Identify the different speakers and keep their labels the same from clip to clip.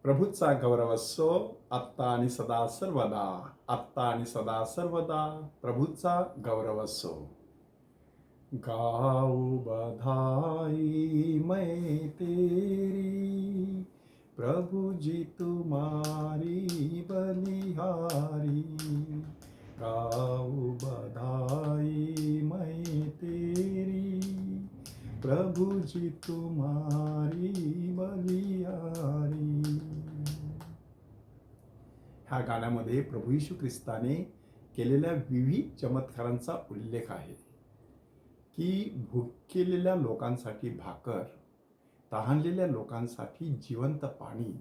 Speaker 1: प्रभूचा गौरव असो आत्ता आणि सदा सर्वदा. आत्ता आणि सदा सर्वदा प्रभूचा गौरव असो. गाऊ बधाई मैं तेरी, प्रभु जी तुम्हारी बलिहारी. गाऊ बधाई मैं तेरी, प्रभु जी तुम्हारी बलिहारी. ह्या गाण्यामध्ये प्रभू येशू ख्रिस्ताने केलेल्या विविध चमत्कारांचा उल्लेख आहे की भुकेलेल्या लोकांसाठी भाकर, तहानलेल्या लोकांसाठी जिवंत पाणी,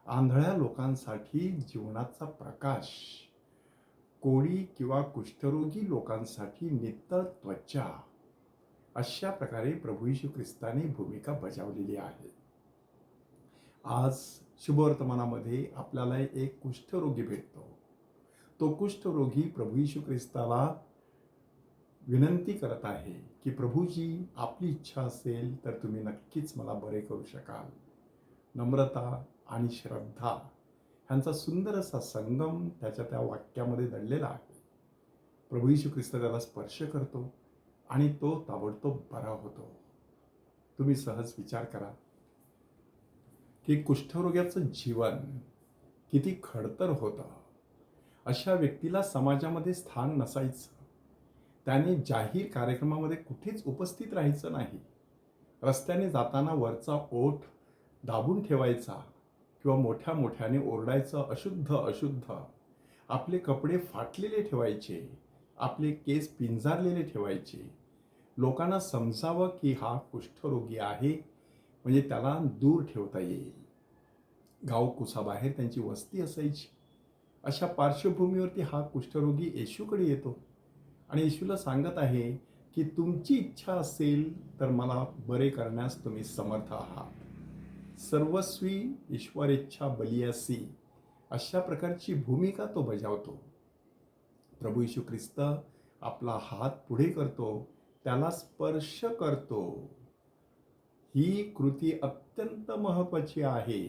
Speaker 1: आंधळ्या लोकांसाठी जीवनाचा प्रकाश, कोळी किंवा कुष्ठरोगी लोकांसाठी नितळ त्वचा, अशा प्रकारे प्रभू येशू ख्रिस्ताने भूमिका बजावलेली आहे. आज शुभवर्तमानामध्ये आपल्याला एक कुष्ठरोगी भेटतो. तो कुष्ठरोगी प्रभू येशू ख्रिस्ताला विनंती करत आहे की प्रभूजी, आपली इच्छा असेल तर तुम्ही नक्कीच मला बरे करू शकाल. नम्रता आणि श्रद्धा ह्यांचा सुंदर असा संगम त्याच्या त्या वाक्यामध्ये दडलेला आहे. प्रभू येशू ख्रिस्त त्याला स्पर्श करतो आणि तो ताबडतोब बरा होतो. तुम्ही सहज विचार करा की कुष्ठरोग्याचं जीवन किती खडतर होतं. अशा व्यक्तीला समाजामध्ये स्थान नसायचं. त्याने जाहीर कार्यक्रमामध्ये कुठेच उपस्थित राहायचं नाही. रस्त्याने जाताना वरचा ओठ दाबून ठेवायचा किंवा मोठ्या मोठ्याने ओरडायचं, अशुद्ध अशुद्ध. आपले कपडे फाटलेले ठेवायचे, आपले केस पिंजारलेले ठेवायचे. लोकांना समजावं की हा कुष्ठरोगी आहे, म्हणजे त्याला दूर ठेवता येईल. गावकुसाबाहेर त्यांची वस्ती असायची. अशा पार्श्वभूमीवरती हा कुष्ठरोगी येशूकडे येतो आणि येशूला सांगत आहे की तुमची इच्छा असेल तर मला बरे करण्यास तुम्ही समर्थ आहात. सर्वस्वी ईश्वरेच्छा बलियासी, अशा प्रकारची भूमिका तो बजावतो. प्रभू येशू ख्रिस्त आपला हात पुढे करतो, त्याला स्पर्श करतो. ही कृती अत्यंत महत्त्वाची आहे.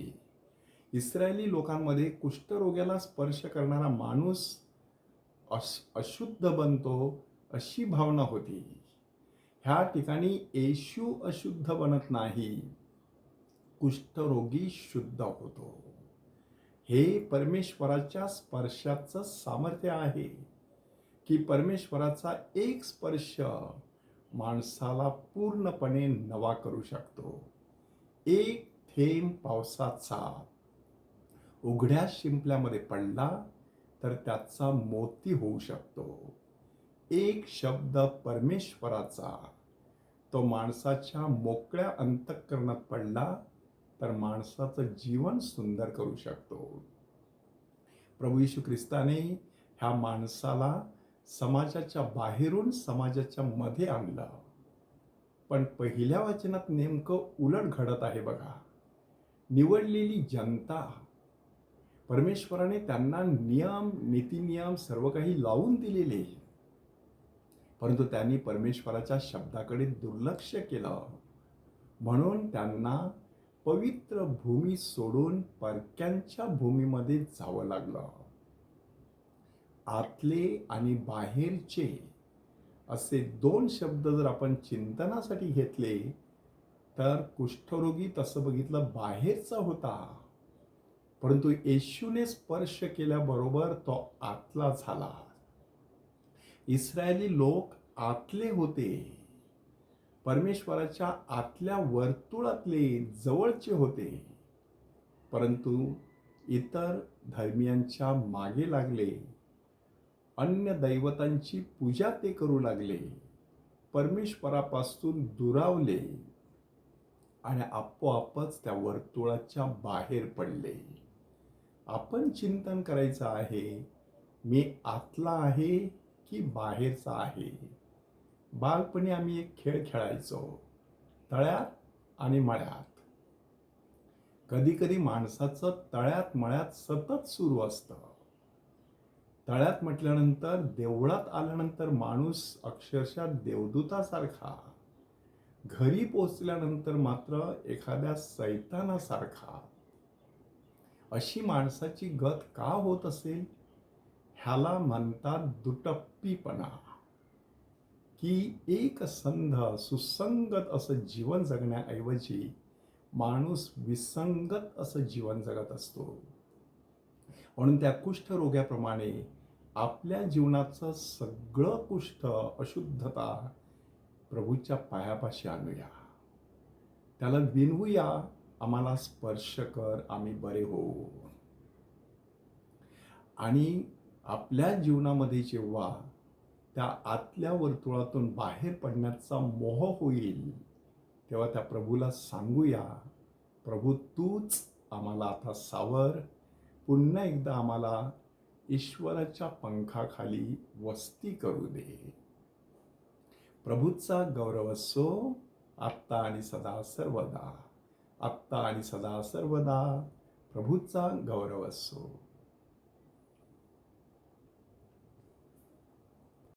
Speaker 1: इस्रायली लोकांमध्ये कुष्ठरोग्याला स्पर्श करणारा माणूस अशुद्ध बनतो, अशी भावना होती. ह्या ठिकाणी येशू अशुद्ध बनत नाही, कुष्ठरोगी शुद्ध होतो. हे परमेश्वराच्या स्पर्शाचं सामर्थ्य आहे की परमेश्वराचा एक स्पर्श माणसाला पूर्णपणे नवा करू शकतो. एक थेंब पावसाचा उघड्या शिंपल्यामध्ये पडला तर त्याचा मोती होऊ शकतो. एक शब्द परमेश्वराचा तो माणसाच्या मोकळ्या अंतःकरणात पडला तर माणसाचं जीवन सुंदर करू शकतो. प्रभू येशू ख्रिस्ताने ह्या माणसाला समाजाच्या बाहेरून समाजाच्या मध्ये आणलं. पण पहिल्या वचनात नेमकं उलट घडत आहे बघा. निवडलेली जनता, परमेश्वराने त्यांना नियम नीतिनियम सर्व काही लावून दिलेले, परंतु त्यांनी परमेश्वराच्या शब्दाकडे दुर्लक्ष केलं. म्हणून त्यांना पवित्र भूमी सोडून परक्यांच्या भूमीमध्ये जावं लागलं. आतले आणि बाहेरचे असे दोन शब्द जर आपण चिंतनासाठी घेतले तर कुष्ठरोगी तसं बघितलं बाहेरचा होता, परंतु येशूने स्पर्श केल्याबरोबर तो आतला झाला. इस्रायली लोक आतले होते, परमेश्वराच्या आतल्या वर्तुळातले जवळचे होते, परंतु इतर धर्मियांच्या मागे लागले. अन्य दैवतांची पूजा ते करू लागले, परमेश्वरापासून दुरावले आणि आपोआपच त्या वर्तुळाच्या बाहेर पडले. आपण चिंतन करायचं आहे, मी आतला आहे की बाहेरचा आहे. बालपणी आम्ही एक खेळ खेळायचो, तळ्यात आणि मळ्यात. कधी कधी माणसाचं तळ्यात मळ्यात सतत सुरू असतं. तळ्यात म्हटल्यानंतर देवळात आल्यानंतर माणूस अक्षरशः देवदूतासारखा, घरी पोचल्यानंतर मात्र एखाद्या सैतानासारखा. अशी माणसाची गत का होत असेल? ह्याला म्हणतात दुटप्पीपणा. की एक संध सुसंगत असं जीवन जगण्याऐवजी माणूस विसंगत असं जीवन जगत असतो. म्हणून त्या कुष्ठरोग्याप्रमाणे आपल्या जीवनाचं सगळं कुष्ठ, अशुद्धता प्रभूच्या पायापाशी आणूया. त्याला विनवूया, आम्हाला स्पर्श कर, आम्ही बरे होऊ. आणि आपल्या जीवनामध्ये जेव्हा त्या आतल्या वर्तुळातून बाहेर पडण्याचा मोह होईल, तेव्हा त्या प्रभूला सांगूया, प्रभू तूच आम्हाला आता सावर, पुन्हा एकदा आम्हाला ईश्वराच्या पंखाखाली वस्ती करू दे. प्रभूचा गौरव असो आत्ता आणि सदा सर्वदा. आत्ता आणि सदा सर्वदा प्रभूचा गौरव असो.